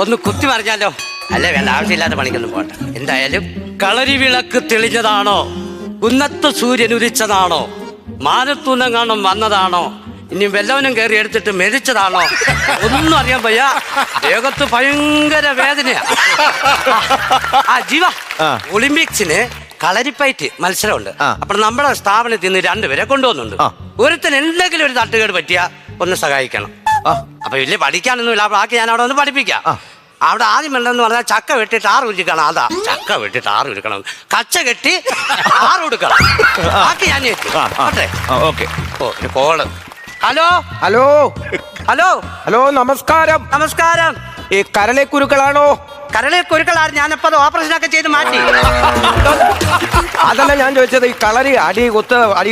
ഒന്ന് കുത്തി മറിഞ്ഞാലോ? അല്ലേ വേണ്ട, ആവശ്യമില്ലാത്ത പണിക്കൊന്നും പോട്ടെ. എന്തായാലും കളരി വിളക്ക് തെളിഞ്ഞതാണോ, കുന്നത്ത് സൂര്യൻ ഉദിച്ചതാണോ, മാനത്തൂന്നങ്ങാണം വന്നതാണോ, ഇനി വല്ലവനും കയറി എടുത്തിട്ട് മെതിച്ചതാണോ, ഒന്നും അറിയാൻ വയ്യ. ദേഹത്ത് ഭയങ്കര വേദനയാ. ജീവ, ഒളിമ്പിക്സിന് കളരിപ്പയറ്റ് മത്സരമുണ്ട്. അപ്പൊ നമ്മുടെ സ്ഥാപനത്തിൽ നിന്ന് 2 പേരെ കൊണ്ടുവന്നുണ്ട്. ഒരുത്തിന് എന്തെങ്കിലും ഒരു തട്ടുകേട് പറ്റിയാ ഒന്ന് സഹായിക്കണം. അപ്പൊ വലിയ പഠിക്കാനൊന്നുമില്ല. ബാക്കി ഞാൻ അവിടെ ഒന്ന് പഠിപ്പിക്കാം. അവിടെ ആദ്യം വേണ്ടെന്ന് പറഞ്ഞാൽ ചക്ക വെട്ടിട്ട് 6 ഉരുക്കണം. അതാ ചക്ക വെട്ടിട്ട് 6 ഉരുക്കണം, കച്ച കെട്ടി 6 ഉടുക്കണം. ബാക്കി ഞാൻ call. Hello hello hello hello, നമസ്കാരം. നമസ്കാരം. ഈ കരളെ കുരുക്കളാണോ? കരളെ കുരുക്കളാണ്. ഞാനപ്പോ ഓപ്പറേഷൻ ഒക്കെ ചെയ്ത് മാറ്റി. അതല്ല ഞാൻ ചോദിച്ചത്, ഈ കളരി അടി കുത്ത് അടി